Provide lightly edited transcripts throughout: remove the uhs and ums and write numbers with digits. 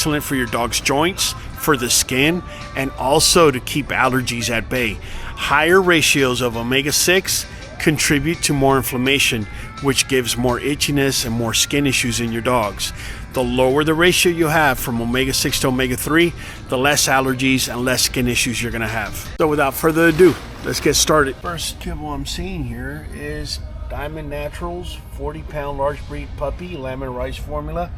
Excellent for your dog's joints, for the skin, and also to keep allergies at bay. Higher ratios of omega-6 contribute to more inflammation, which gives more itchiness and more skin issues in your dogs. The lower the ratio you have from omega-6 to omega-3, the less allergies and less skin issues you're going to have. So without further ado, let's get started. First kibble I'm seeing here is Diamond Naturals 40-pound large breed puppy lemon rice formula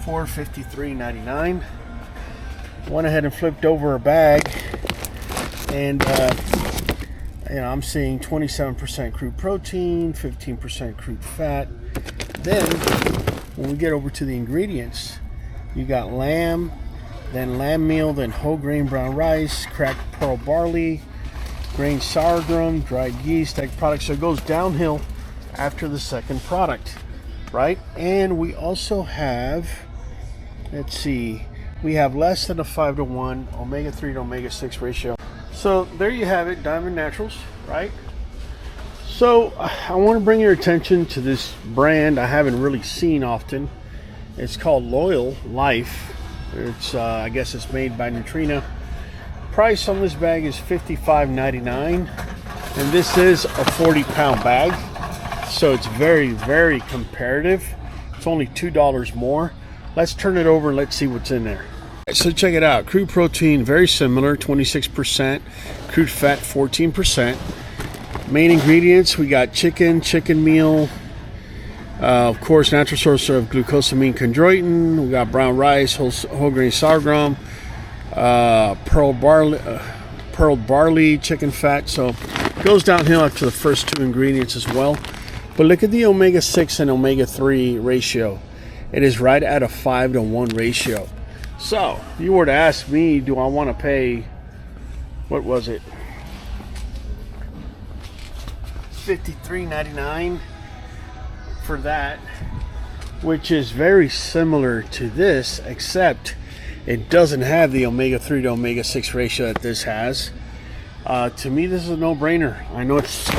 for $53.99. Went ahead and flipped over a bag, and I'm seeing 27% crude protein, 15% crude fat. Then when we get over to the ingredients, you got lamb, then lamb meal, then whole grain brown rice, cracked pearl barley, grain sorghum, dried yeast, egg products. So it goes downhill after the second product, right? And we also have, let's see, we have less than a 5-to-1 omega-3 to omega-6 ratio. So there you have it, Diamond Naturals, right? So I want to bring your attention to this brand I haven't really seen often. It's called Loyal Life. It's I guess it's made by Nutrena. Price on this bag is $55.99, and this is a 40-pound bag, so it's very, very comparative. It's only $2 more. Let's turn it over and let's see what's in there. So check it out. Crude protein, very similar, 26%. Crude fat, 14%. Main ingredients, we got chicken meal, of course, natural source of glucosamine chondroitin. We got brown rice, whole grain sorghum, pearl barley, chicken fat. So it goes downhill after the first two ingredients as well. But look at the omega-6 and omega-3 ratio. It is right at a 5-to-1 ratio. So if you were to ask me, do I want to pay, what was it, $53.99 for that, which is very similar to this, except it doesn't have the omega-3 to omega-6 ratio that this has. To me, this is a no-brainer. I know it's a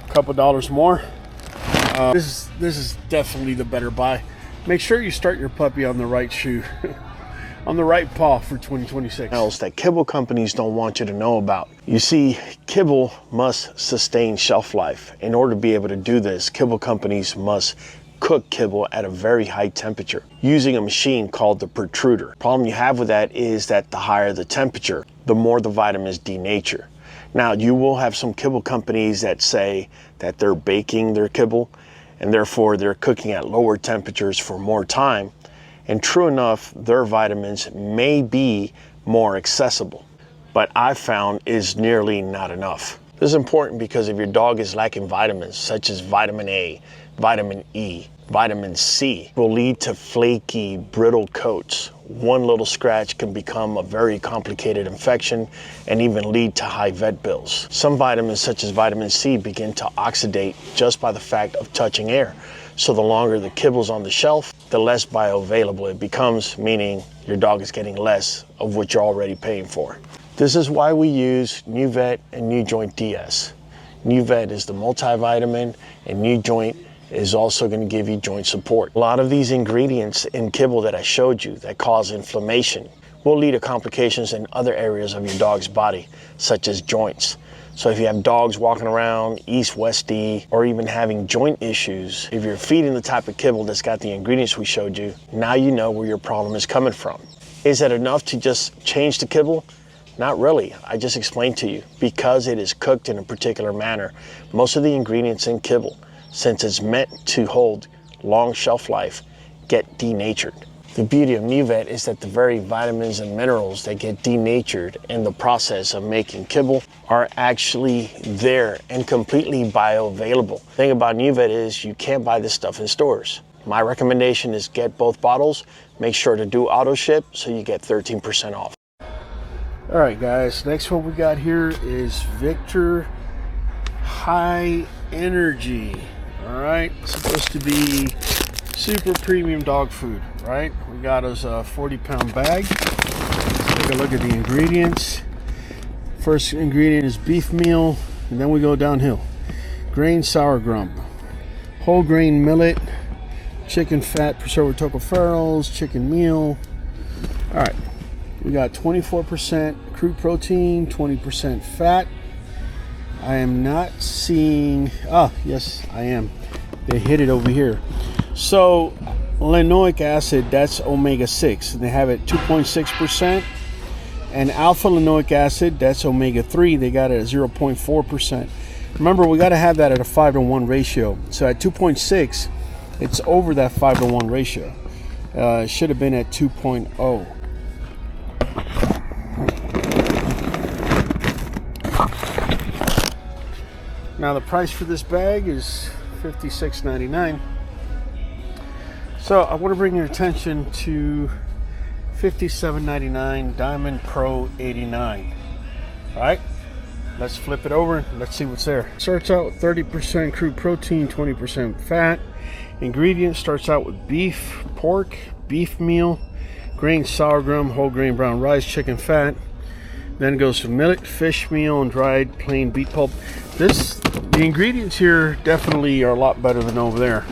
couple dollars more. This is definitely the better buy. Make sure you start your puppy on the right shoe, on the right paw for 2026. Else that kibble companies don't want you to know about. You see, kibble must sustain shelf life. In order to be able to do this, kibble companies must cook kibble at a very high temperature using a machine called the protruder. Problem you have with that is that the higher the temperature, the more the vitamins denature. Now, you will have some kibble companies that say that they're baking their kibble and therefore they're cooking at lower temperatures for more time. And true enough, their vitamins may be more accessible, but I've found is nearly not enough. This is important because if your dog is lacking vitamins such as vitamin A, vitamin E, vitamin C, will lead to flaky, brittle coats. One little scratch can become a very complicated infection and even lead to high vet bills. Some vitamins such as vitamin C begin to oxidate just by the fact of touching air. So the longer the kibble's on the shelf, the less bioavailable it becomes, meaning your dog is getting less of what you're already paying for. This is why we use Nuvet and NuJoint DS. Nuvet is the multivitamin, and NuJoint is also going to give you joint support. A lot of these ingredients in kibble that I showed you that cause inflammation will lead to complications in other areas of your dog's body, such as joints. So if you have dogs walking around east-westy or even having joint issues, if you're feeding the type of kibble that's got the ingredients we showed you, now you know where your problem is coming from. Is it enough to just change the kibble? Not really. I just explained to you. Because it is cooked in a particular manner, most of the ingredients in kibble, since it's meant to hold long shelf life, get denatured. The beauty of Nuvet is that the very vitamins and minerals that get denatured in the process of making kibble are actually there and completely bioavailable. The thing about Nuvet is you can't buy this stuff in stores. My recommendation is get both bottles. Make sure to do AutoShip so you get 13% off. All right, guys, next one we got here is Victor High Energy. All right, it's supposed to be super premium dog food, right? We got us a 40-pound bag. Let's take a look at the ingredients. First ingredient is beef meal, and then we go downhill. Grain sorghum, whole grain millet, chicken fat, preserved tocopherols, chicken meal, All right, we got 24% crude protein, 20% fat. I am not seeing, yes, I am. They hit it over here. So linoleic acid, that's omega-6. They have it 2.6%. And alpha linoleic acid, that's omega-3. They got it at 0.4%. Remember, we got to have that at a 5-to-1 ratio. So at 2.6, it's over that 5-to-1 ratio. It should have been at 2.0. Now the price for this bag is $56.99. So I want to bring your attention to $57.99 Diamond Pro 89. All right, let's flip it over and let's see what's there. Starts out with 30% crude protein, 20% fat. Ingredients starts out with beef, pork, beef meal, grain sorghum, whole grain brown rice, chicken fat. Then it goes to millet, fish meal, and dried plain beet pulp. The ingredients here definitely are a lot better than over there.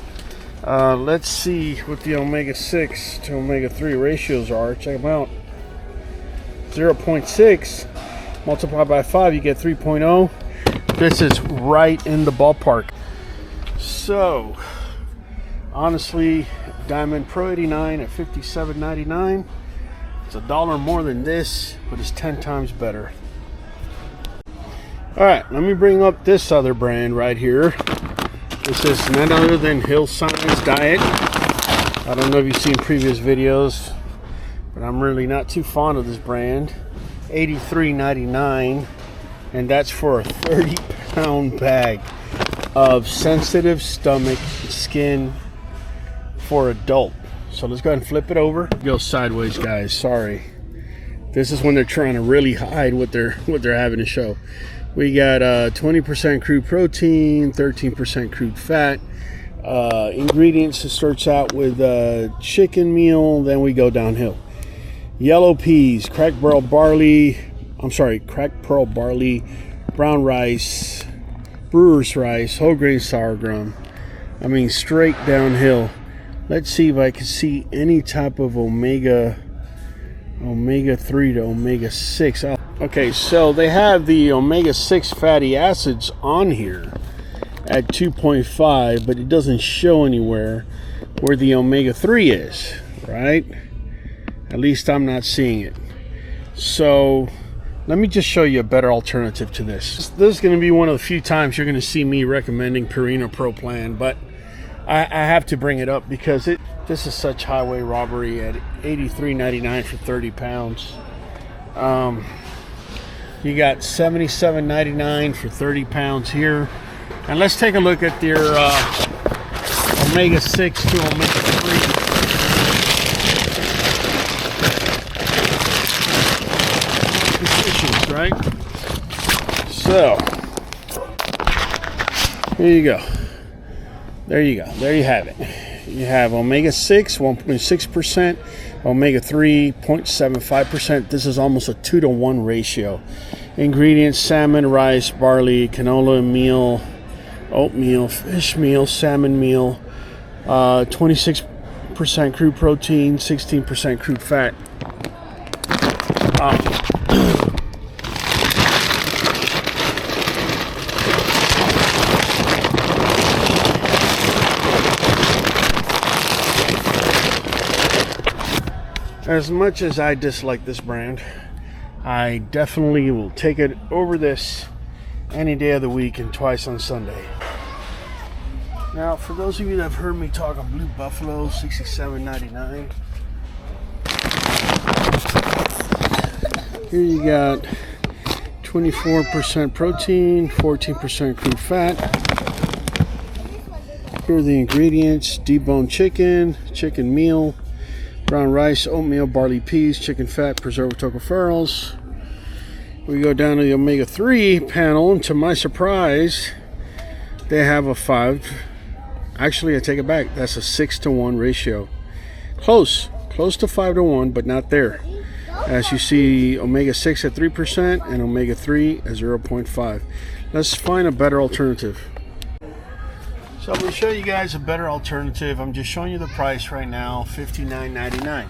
Let's see what the omega-6 to omega-3 ratios are. Check them out. 0.6 multiplied by 5, you get 3.0. This is right in the ballpark. So, honestly, Diamond Pro 89 at $57.99. It's $1 more than this, but it's 10 times better. All right, let me bring up this other brand right here. This is none other than Hillside's Diet. I don't know if you've seen previous videos, but I'm really not too fond of this brand. $83.99, and that's for a 30-pound bag of sensitive stomach skin for adult. So let's go ahead and flip it over. Go sideways, guys. Sorry. This is when they're trying to really hide what they're having to show. We got 20% crude protein, 13% crude fat. Ingredients, it starts out with chicken meal, then we go downhill. Yellow peas, cracked pearl barley, brown rice, brewer's rice, whole grain sorghum. I mean, straight downhill. Let's see if I can see any type of omega-3 to omega-6. Okay, so they have the omega-6 fatty acids on here at 2.5, but it doesn't show anywhere where the omega-3 is, right? At least I'm not seeing it. So let me just show you a better alternative to this. This is going to be one of the few times you're going to see me recommending Purina Pro Plan, but I have to bring it up because this is such highway robbery at $83.99 for 30 pounds. You got $77.99 for 30 pounds here. And let's take a look at their omega-6 to omega-3. Positions, right? So, here you go. There you go. There you have it. You have omega-6, 1.6%, omega-3, 0.75%. This is almost a 2-to-1 ratio. Ingredients: salmon, rice, barley, canola meal, oatmeal, fish meal, salmon meal, 26% crude protein, 16% crude fat. As much as I dislike this brand, I definitely will take it over this any day of the week and twice on Sunday. Now, for those of you that have heard me talk on Blue Buffalo, $67.99. Here you got 24% protein, 14% crude fat. Here are the ingredients: deboned chicken, chicken meal, brown rice, oatmeal, barley peas, chicken fat, preserved tocopherols. We go down to the omega-3 panel, and to my surprise, they have a 5. Actually, I take it back. That's a 6-to-1 ratio. Close to 5-to-1, but not there. As you see, omega-6 at 3% and omega-3 at 0.5. Let's find a better alternative. So I'm going to show you guys a better alternative. I'm just showing you the price right now, $59.99.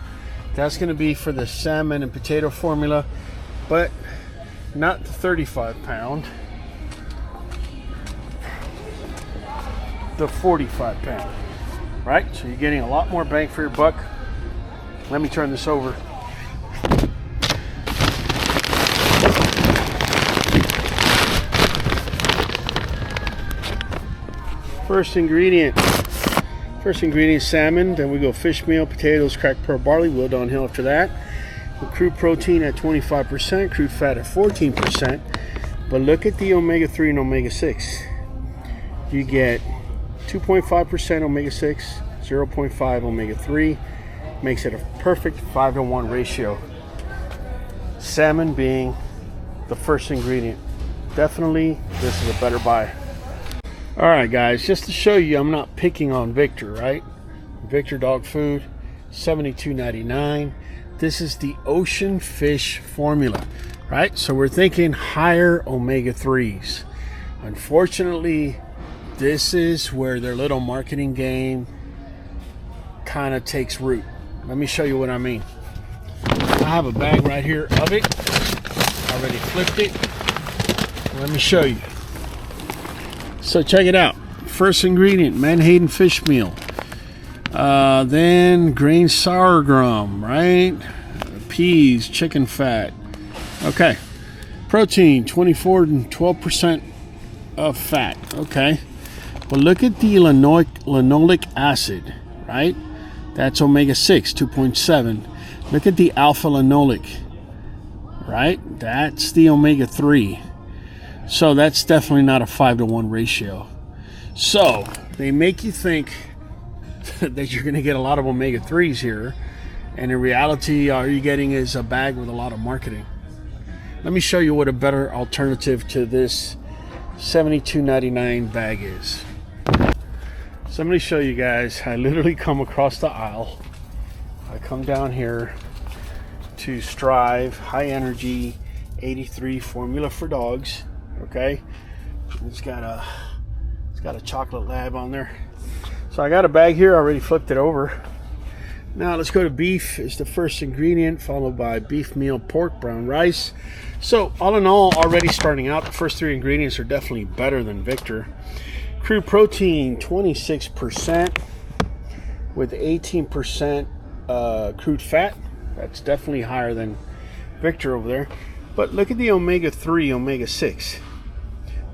That's going to be for the salmon and potato formula, but not the 35-pound, the 45-pound, right? So you're getting a lot more bang for your buck. Let me turn this over. First ingredient, salmon. Then we go fish meal, potatoes, cracked pearl barley. We'll downhill after that. Crude protein at 25%, crude fat at 14%. But look at the omega-3 and omega-6. You get 2.5% omega-6, 0.5 omega-3. Makes it a perfect 5-to-1 ratio. Salmon being the first ingredient. Definitely, this is a better buy. All right, guys, just to show you, I'm not picking on Victor, right? Victor dog food, $72.99. This is the ocean fish formula, right? So we're thinking higher omega-3s. Unfortunately, this is where their little marketing game kind of takes root. Let me show you what I mean. I have a bag right here of it. Already flipped it. Let me show you. So check it out. First ingredient, Menhaden fish meal. Then grain sorghum, right? Peas, chicken fat. Okay. Protein, 24 and 12% of fat. Okay. But look at the linoleic acid, right? That's omega-6, 2.7. Look at the alpha linoleic, right? That's the omega-3. So that's definitely not a 5-to-1 ratio. So they make you think that you're going to get a lot of omega-3s here, and in reality all you're getting is a bag with a lot of marketing. Let me show you what a better alternative to this $72.99 bag is. So I'm going to show you guys. I literally come across the aisle. I come down here to Strive High Energy 83 formula for dogs. Okay, it's got a chocolate lab on there. So I got a bag here, I already flipped it over. Now let's go to beef. Is the first ingredient, followed by beef meal, pork, brown rice. So all in all, already starting out, the first three ingredients are definitely better than Victor. Crude protein, 26% with 18% crude fat. That's definitely higher than Victor over there. But look at the omega-3, omega-6.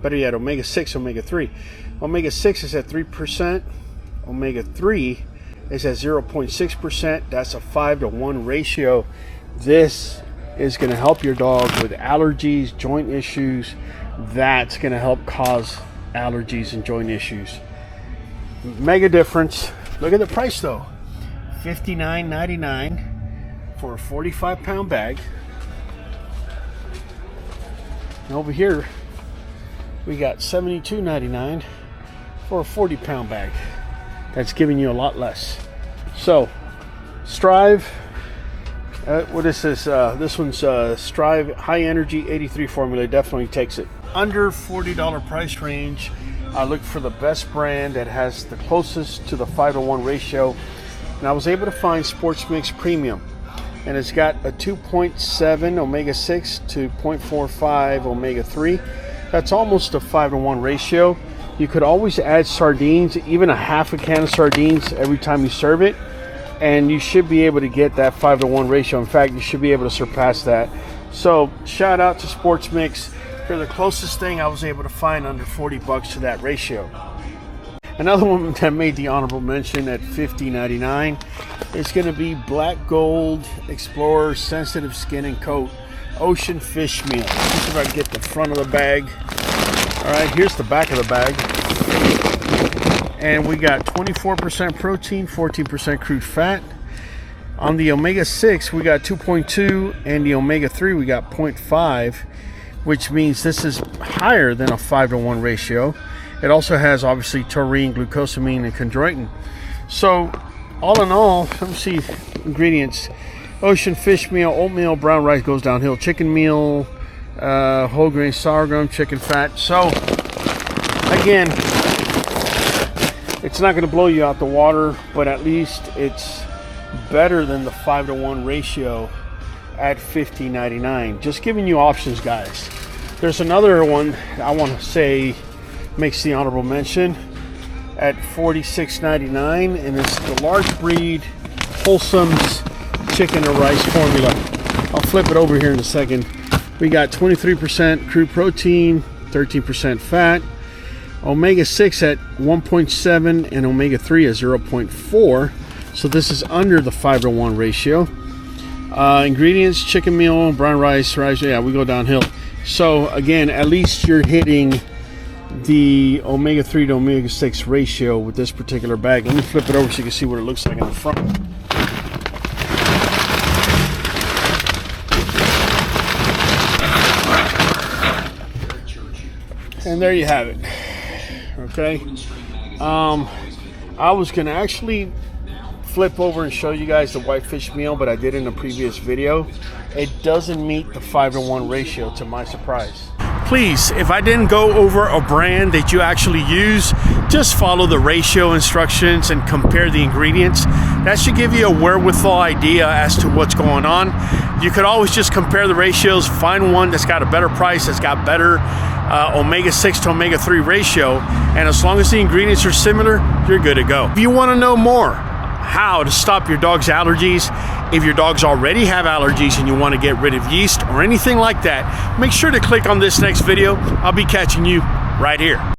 Better yet, omega-6, omega-3. Omega-6 is at 3%. Omega-3 is at 0.6%. That's a 5-to-1 ratio. This is going to help your dog with allergies, joint issues. That's going to help cause allergies and joint issues. Mega difference. Look at the price though. $59.99 for a 45-pound bag. And over here, we got $72.99 for a 40-pound bag. That's giving you a lot less. So, Strive. What is this? This one's Strive High Energy 83 formula. Definitely takes it. Under $40 price range, I looked for the best brand that has the closest to the 5-to-1 ratio. And I was able to find Sports Mix Premium. And it's got a 2.7 omega-6 to 0.45 omega-3. That's almost a 5-to-1 ratio. You could always add sardines, even a half a can of sardines every time you serve it, and you should be able to get that 5-to-1 ratio. In fact, you should be able to surpass that. So shout out to Sports Mix. They're the closest thing I was able to find under $40 to that ratio. Another one that made the honorable mention at $50.99 is going to be Black Gold Explorer Sensitive Skin and Coat Ocean Fish Meal. Let's see if I can get the front of the bag. All right, here's the back of the bag. And we got 24% protein, 14% crude fat. On the omega-6, we got 2.2, and the omega-3, we got 0.5, which means this is higher than a 5-to-1 ratio. It also has, obviously, taurine, glucosamine, and chondroitin. So, all in all, let me see ingredients. Ocean fish meal, oatmeal, brown rice goes downhill, chicken meal, whole grain sorghum, chicken fat. So, again, it's not going to blow you out the water, but at least it's better than the 5-to-1 ratio at $50.99. Just giving you options, guys. There's another one I want to say makes the honorable mention at $46.99, and it's the large breed Wholesome's chicken or rice formula. I'll flip it over here in a second. We got 23% crude protein, 13% fat, omega-6 at 1.7 and omega-3 at 0.4. So this is under the 5-to-1 ratio. Ingredients: chicken meal, brown rice, yeah, we go downhill. So again, at least you're hitting the omega-3 to omega-6 ratio with this particular bag. Let me flip it over so you can see what it looks like in the front. And there you have it. Okay. I was gonna actually flip over and show you guys the whitefish meal, but I did in a previous video. It doesn't meet the 5-to-1 ratio, to my surprise. Please, if I didn't go over a brand that you actually use, just follow the ratio instructions and compare the ingredients. That should give you a wherewithal idea as to what's going on. You could always just compare the ratios, find one that's got a better price, that's got better omega-6 to omega-3 ratio, and as long as the ingredients are similar, you're good to go. If you want to know more how to stop your dog's allergies, if your dogs already have allergies and you want to get rid of yeast or anything like that, make sure to click on this next video. I'll be catching you right here.